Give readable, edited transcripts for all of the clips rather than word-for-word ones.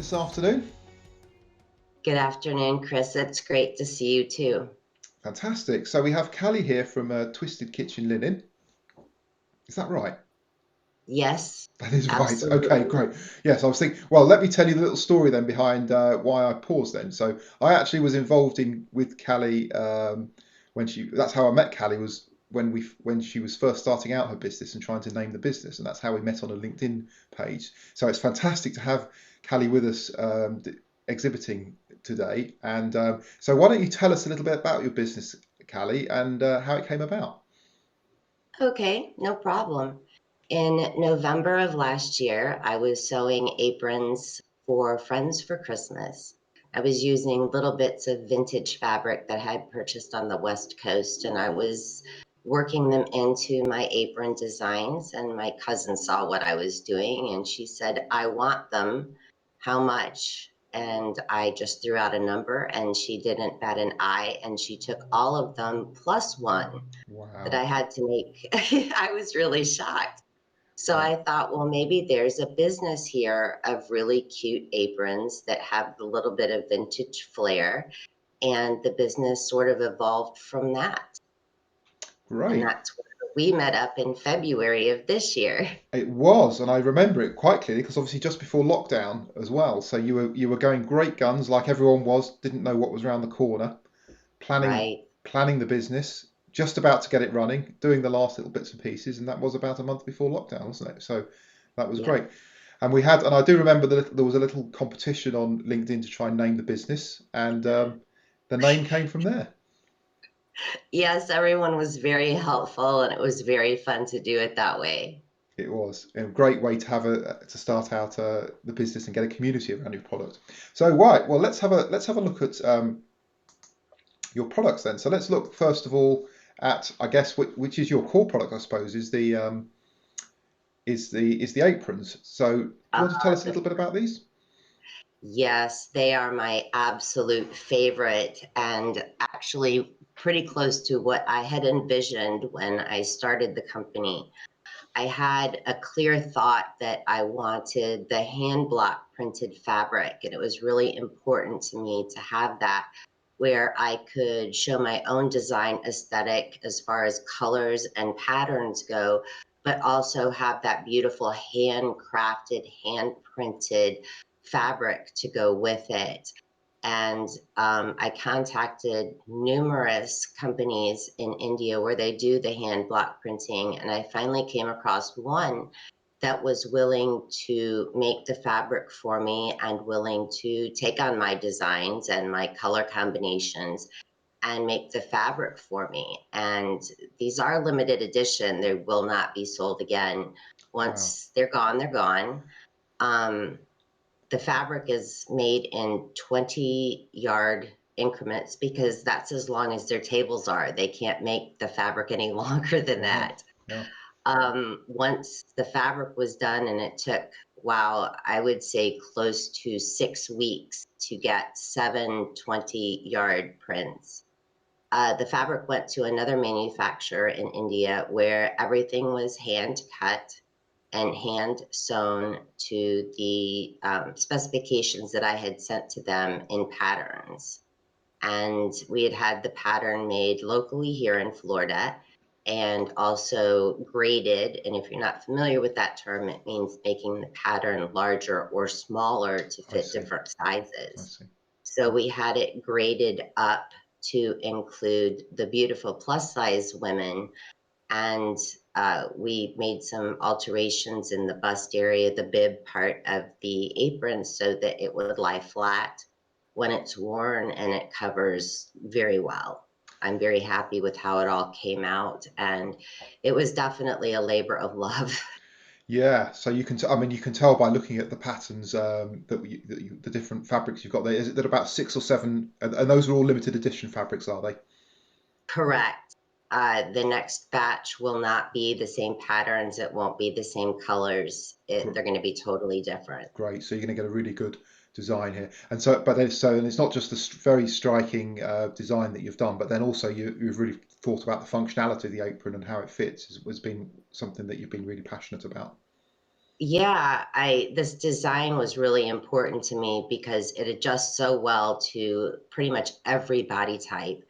this afternoon? Good afternoon, Chris. It's great to see you too. Fantastic. So we have Callie here from Twisted Kitchen Linen. Is that right? Yes, That is right. Okay, absolutely. great. Yes, I was thinking. Well, let me tell you the little story then behind why I paused then. So I actually was involved in with Callie when she. That's how I met Callie was when she was first starting out her business and trying to name the business, and that's how we met on a LinkedIn page. So it's fantastic to have Callie with us exhibiting today. And so why don't you tell us a little bit about your business, Callie, and how it came about? Okay, no problem. In November of last year, I was sewing aprons for friends for Christmas. I was using little bits of vintage fabric that I had purchased on the West Coast, and I was working them into my apron designs. And my cousin saw what I was doing, and she said, I want them. How much? And I just threw out a number, and she didn't bat an eye, and she took all of them plus one that I Wow. had to make. I was really shocked. So Wow. I thought, well, maybe there's a business here of really cute aprons that have a little bit of vintage flair. And the business sort of evolved from that. And Great. that's where we met up in February of this year. It was, and I remember it quite clearly because obviously just before lockdown as well. So you were going great guns like everyone was, didn't know what was around the corner, planning Right. planning the business, just about to get it running, doing the last little bits and pieces, and that was about a month before lockdown, wasn't it? So that was great. Yep. And I do remember that there was a little competition on LinkedIn to try and name the business, and the name came from there. Yes, everyone was very helpful and it was very fun to do it that way. It was a great way to have to start out the business and get a community around your product. So right, well let's have a look at your products then. So let's look first of all at I guess which is your core product I suppose is the aprons. So do you want to tell us a The little bit about these? Yes, they are my absolute favorite and actually pretty close to what I had envisioned when I started the company. I had a clear thought that I wanted the hand block printed fabric, and it was really important to me to have that where I could show my own design aesthetic as far as colors and patterns go, but also have that beautiful handcrafted, hand printed fabric to go with it. And I contacted numerous companies in India where they do the hand block printing, and I finally came across one that was willing to make the fabric for me and willing to take on my designs and my color combinations and make the fabric for me. And these are limited edition. They will not be sold again. Wow. Once they're gone, they're gone. Um, the fabric is made in 20-yard increments because that's as long as their tables are. They can't make the fabric any longer than Wow. that. Yeah. Once the fabric was done, and it took, wow, I would say close to 6 weeks to get 7 20-yard prints. The fabric went to another manufacturer in India where everything was hand cut and hand sewn to the specifications that I had sent to them in patterns. And we had had the pattern made locally here in Florida and also graded. And if you're not familiar with that term, it means making the pattern larger or smaller to I fit see. different I sizes. see. So we had it graded up to include the beautiful plus size women. And we made some alterations in the bust area, the bib part of the apron, so that it would lie flat when it's worn and it covers very well. I'm very happy with how it all came out, and it was definitely a labor of love. Yeah, so you can I mean you can tell by looking at the patterns the different fabrics you've got there. Is it that about six or seven, and those are all limited edition fabrics, are they? Correct. The next batch will not be the same patterns. It won't be the same colors. They're going to be totally different. Great. So you're going to get a really good design here. And it's not just the very striking design that you've done, but then also you've really thought about the functionality of the apron and how it fits has been something that you've been really passionate about. Yeah, I this design was really important to me because it adjusts so well to pretty much every body type.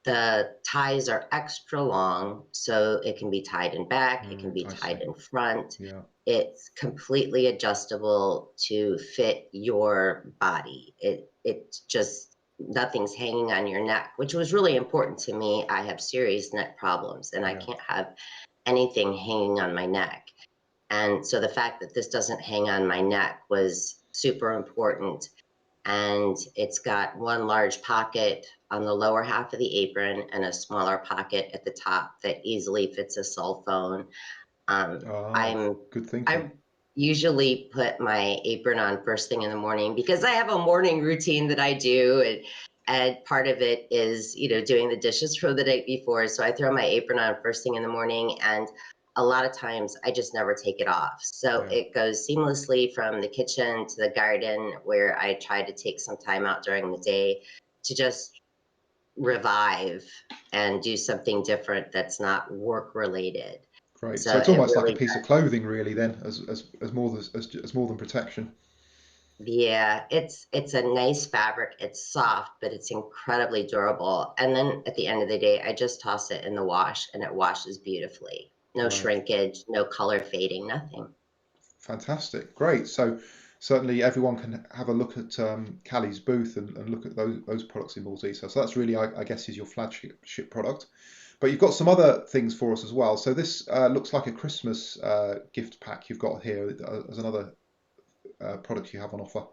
The ties are extra long, so it can be tied in back, it can be I tied see. in front. Yeah, It's completely adjustable to fit your body. It's just nothing's hanging on your neck, which was really important to me. I have serious neck problems and I yeah, can't have anything hanging on my neck. And so the fact that this doesn't hang on my neck was super important. And it's got one large pocket on the lower half of the apron and a smaller pocket at the top that easily fits a cell phone. Um, ah, I'm good thinking. I usually put my apron on first thing in the morning because I have a morning routine that I do, and part of it is, doing the dishes from the night before. So I throw my apron on first thing in the morning, and a lot of times I just never take it off. So Yeah, it goes seamlessly from the kitchen to the garden, where I try to take some time out during the day to just revive and do something different that's not work related. great. So So it's it almost like a really piece of clothing, really, then, as more than as more than protection. Yeah, it's a nice fabric. It's soft, but it's incredibly durable. And then at the end of the day, I just toss it in the wash and it washes beautifully. No Great. shrinkage, no color fading, nothing. Fantastic. Great. So certainly everyone can have a look at Callie's booth and look at those products in more detail. So that's really, I guess, is your flagship product. But you've got some other things for us as well. So this looks like a Christmas gift pack you've got here as another product you have on offer.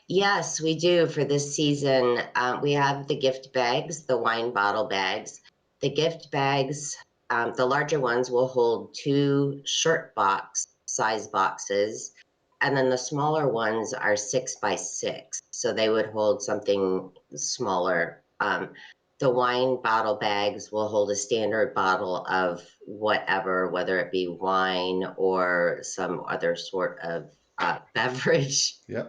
Yes, we do for this season. We have the gift bags, the wine bottle bags. The gift bags, the larger ones will hold two shirt box size boxes, and then the smaller ones are 6 by 6, so they would hold something smaller. The wine bottle bags will hold a standard bottle of whatever, whether it be wine or some other sort of beverage. Yeah.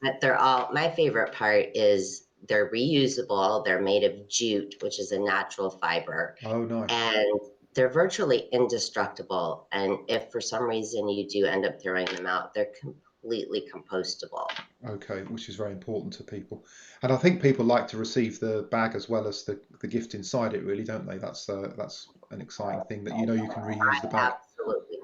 But they're all, my favorite part is they're reusable. They're made of jute, which is a natural fiber, Oh, nice. and they're virtually indestructible. And if for some reason you do end up throwing them out, they're completely compostable. Okay, which is very important to people. And I think people like to receive the bag as well as the gift inside it, really, don't they? That's an exciting thing that you know you can reuse the bag. Absolutely.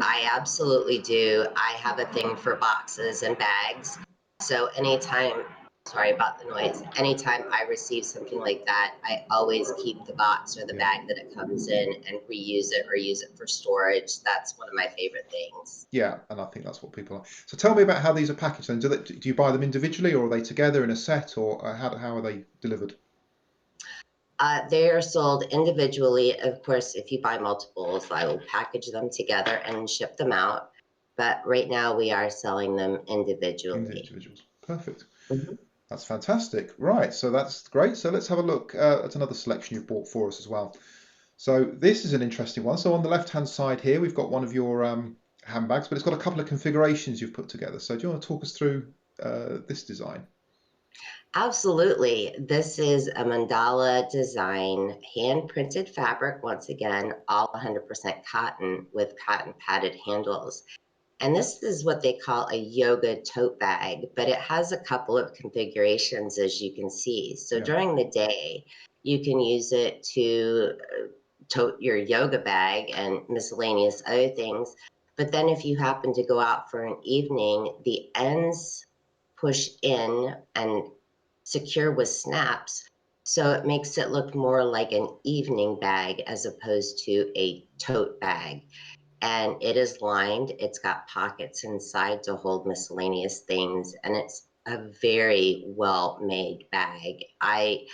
I absolutely do. I have a thing for boxes and bags. So anytime, sorry about the noise, anytime I receive something like that, I always keep the box or the Yeah. bag that it comes in and reuse it or use it for storage. That's one of my favorite things. Yeah, and I think that's what people like. So tell me about how these are packaged then. Do you buy them individually or are they together in a set or how are they delivered? They are sold individually. Of course, if you buy multiples, I will package them together and ship them out. But right now, we are selling them individually. Individuals. Perfect. Mhm. That's fantastic. Right, so that's great. So let's have a look at another selection you've bought for us as well. So this is an interesting one. So on the left-hand side here, we've got one of your handbags, but it's got a couple of configurations you've put together. So do you want to talk us through this design? Absolutely. This is a mandala design, hand printed fabric, once again, all 100% cotton with cotton padded handles. And this is what they call a yoga tote bag, but it has a couple of configurations, as you can see. So Yeah, during the day, you can use it to tote your yoga bag and miscellaneous other things. But then if you happen to go out for an evening, the ends push in and secure with snaps. So it makes it look more like an evening bag as opposed to a tote bag. And it is lined, it's got pockets inside to hold miscellaneous things, and it's a very well made bag. I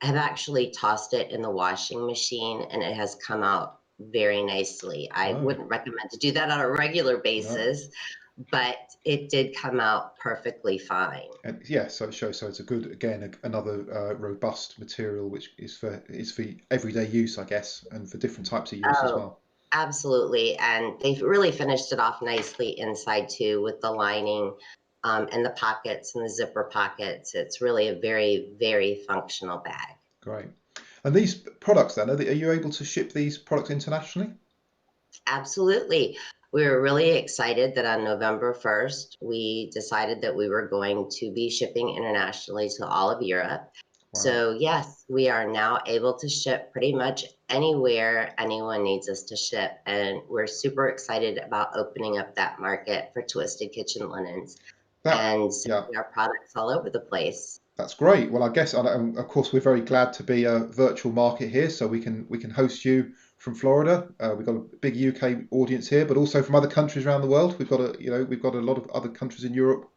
have actually tossed it in the washing machine and it has come out very nicely. I oh, wouldn't recommend to do that on a regular no. basis, but it did come out perfectly fine. And yeah, so it shows. So it's a good, again, another robust material which is for everyday use, I guess, and for different types of use as Oh, well. absolutely. And they've really finished it off nicely inside too with the lining, and the pockets and the zipper pockets. It's really a very, very functional bag. Great. And these products then, are you able to ship these products internationally? Absolutely. We were really excited that on November 1st, we decided that we were going to be shipping internationally to all of Europe. Wow. So, yes, we are now able to ship pretty much anywhere anyone needs us to ship. And we're super excited about opening up that market for twisted kitchen linens That, and yeah, sending our products all over the place. that's great. Well, I guess, of course, we're very glad to be a virtual market here, so we can host you from Florida. We've got a big UK audience here, but also from other countries around the world. We've got a lot of other countries in Europe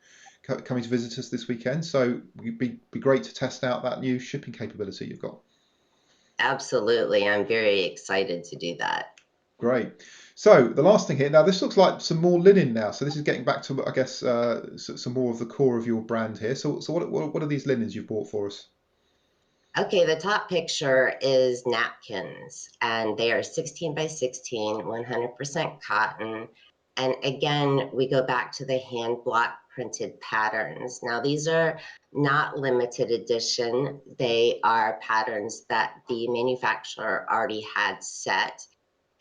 coming to visit us this weekend. So it'd be great to test out that new shipping capability you've got. Absolutely. I'm very excited to do that. Great. So the last thing here, now this looks like some more linen now. So this is getting back to, I guess, some more of the core of your brand here. So what are these linens you've bought for us? Okay, the top picture is napkins, and they are 16 by 16, 100% cotton. And again, we go back to the hand block printed patterns. Now, these are not limited edition, they are patterns that the manufacturer already had set.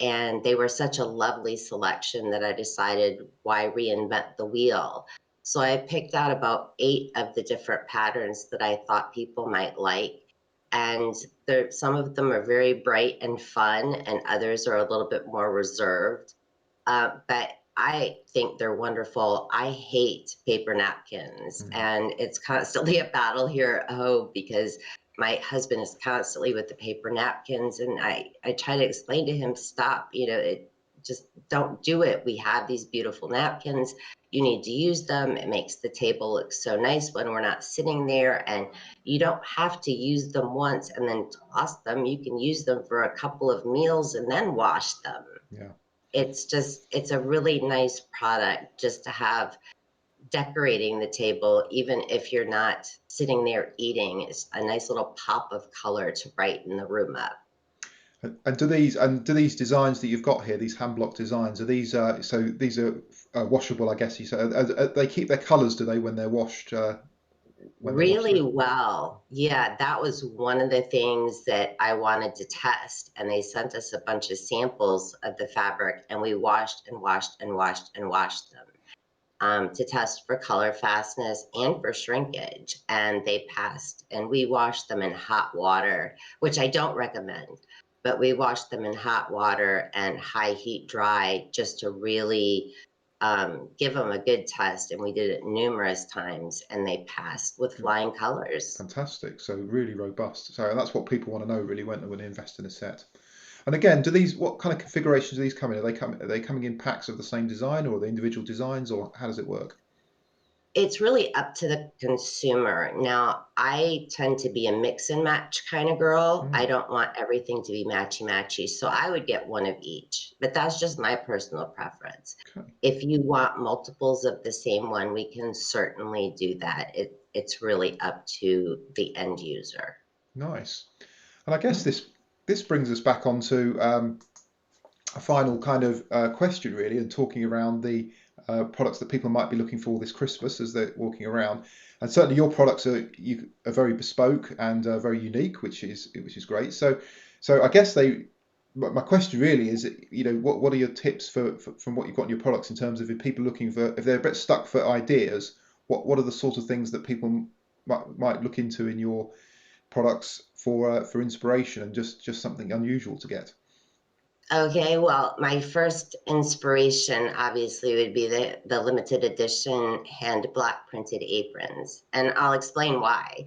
And they were such a lovely selection that I decided, why reinvent the wheel? So I picked out about 8 of the different patterns that I thought people might like, and some of them are very bright and fun, and others are a little bit more reserved. But I think they're wonderful. I hate paper napkins, Mm, and it's constantly a battle here at home because my husband is constantly with the paper napkins, and I try to explain to him, stop, just don't do it. We have these beautiful napkins. You need to use them. It makes the table look so nice when we're not sitting there, and you don't have to use them once and then toss them. You can use them for a couple of meals and then wash them. yeah. It's a really nice product just to have decorating the table, even if you're not sitting there eating. It's a nice little pop of color to brighten the room up. And do these designs that you've got here, these hand block designs, are these these are washable, I guess you said. They keep their colours, do they, when they're washed Really through? well. Yeah, that was one of the things that I wanted to test. And they sent us a bunch of samples of the fabric, and we washed and washed and washed and washed them, to test for color fastness and for shrinkage. And they passed. And we washed them in hot water, which I don't recommend, but we washed them in hot water and high heat dry just to really give them a good test. And we did it numerous times, and they passed with flying colors. Fantastic. So really robust. So that's what people want to know really when they invest in a set. And again, do these what kind of configurations do these come in? Are they coming in packs of the same design, or are they individual designs, or how does it work? It's really up to the consumer. Now, I tend to be a mix and match kind of girl. I Mm, don't want everything to be matchy matchy. So I would get one of each, but that's just my personal preference. okay, If you want multiples of the same one, we can certainly do that. It's really up to the end user. nice. And I guess this brings us back onto a final kind of question, really, and talking around the products that people might be looking for this Christmas as they're walking around. And certainly, your products are very bespoke and very unique, which is great. So I guess my question really is, what are your tips from what you've got in your products in terms of if people looking for if they're a bit stuck for ideas, what are the sort of things that people might look into in your products for inspiration and just something unusual to get? Okay, well, my first inspiration obviously would be the limited edition hand block printed aprons, and I'll explain why.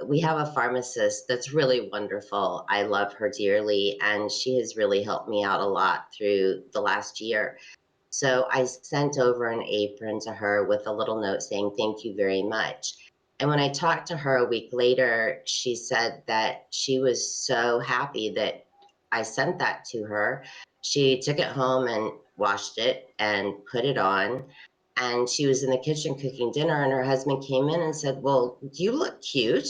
We have a pharmacist that's really wonderful. I love her dearly, and she has really helped me out a lot through the last year. So I sent over an apron to her with a little note saying, "Thank you very much." And when I talked to her a week later, she said that she was so happy that I sent that to her. She took it home and washed it and put it on. And she was in the kitchen cooking dinner, and her husband came in and said, "Well, you look cute."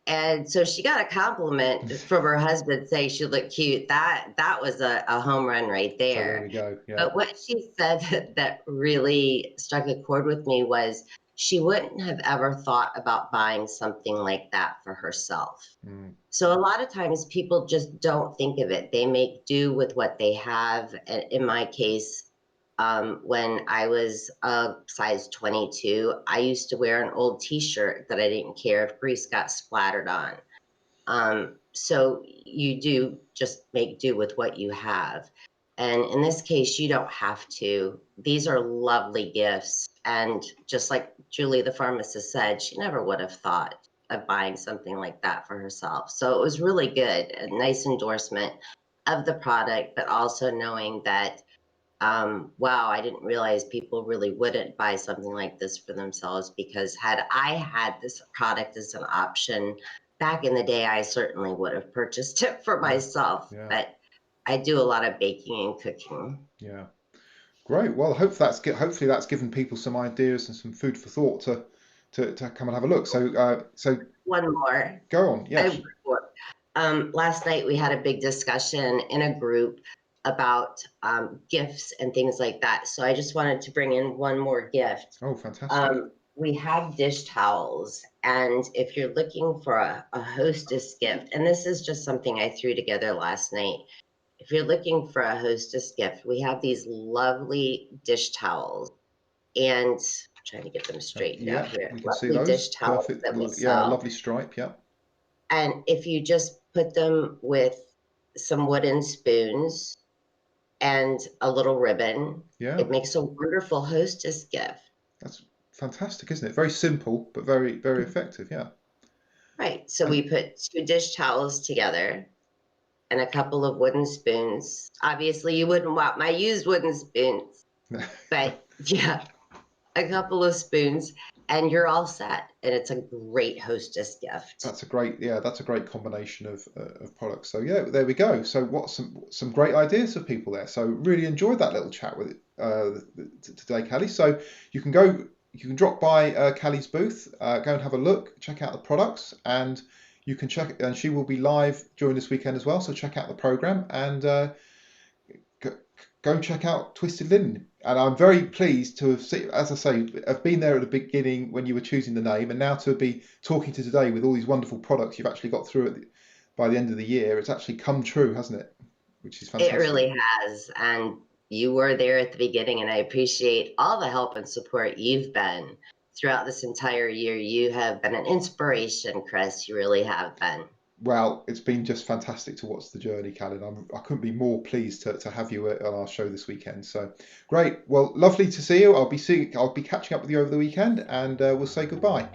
And so she got a compliment from her husband saying she looked cute. That was a home run right So there we there. go. Yeah. But what she said that really struck a chord with me was she wouldn't have ever thought about buying something like that for herself. Mm. So a lot of times people just don't think of it. They make do with what they have. And in my case, when I was a size 22, I used to wear an old T-shirt that I didn't care if grease got splattered on. So you do just make do with what you have. And in this case, you don't have to. These are lovely gifts. And just like Julie, the pharmacist, said, she never would have thought of buying something like that for herself. So it was really good, a nice endorsement of the product, but also knowing that, wow, I didn't realize people really wouldn't buy something like this for themselves, because had I had this product as an option back in the day, I certainly would have purchased it for Yeah. myself. Yeah. But I do a lot of baking and cooking. Yeah. Great. Well, hopefully that's given people some ideas and some food for thought to come and have a look. So One more. go on. Yes. Last night we had a big discussion in a group about gifts and things like that. So I just wanted to bring in one more gift. Oh, fantastic. We have dish towels, and if you're looking for a hostess gift, and this is just something I threw together last night. If you're looking for a hostess gift, we have these lovely dish towels, and I'm trying to get them straightened out Yeah, here. we can see Lovely those. dish towels Perfect. that we Yeah, sell. lovely stripe. Yeah. And if you just put them with some wooden spoons and a little ribbon, Yeah. it makes a wonderful hostess gift. That's fantastic, isn't it? Very simple, but very, very effective. Yeah. Right. So And we put two dish towels together and a couple of wooden spoons. Obviously, you wouldn't want my used wooden spoons, but yeah, a couple of spoons, and you're all set. And it's a great hostess gift. that's a great combination of products. So yeah, there we go. So what some great ideas for people there. So really enjoyed that little chat with today, Callie. So you can go, you can drop by Callie's booth, go and have a look, check out the products, and you can check. And she will be live during this weekend as well. So check out the program and go, go and check out Twisted Linen. And I'm very pleased to have seen, as I say, I've been there at the beginning when you were choosing the name, and now to be talking to today with all these wonderful products you've actually got through it by the end of the year. It's actually come true, hasn't it? Which is It fantastic. really has. And you were there at the beginning, and I appreciate all the help and support you've been throughout this entire year. You have been an inspiration, Chris. You really have been. Well, it's been just fantastic to watch the journey, Callan. I couldn't be more pleased to have you on our show this weekend. So great. Well, lovely to see you. I'll be catching up with you over the weekend, and we'll say goodbye.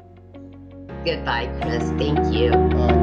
Goodbye, Chris. Thank you. Bye.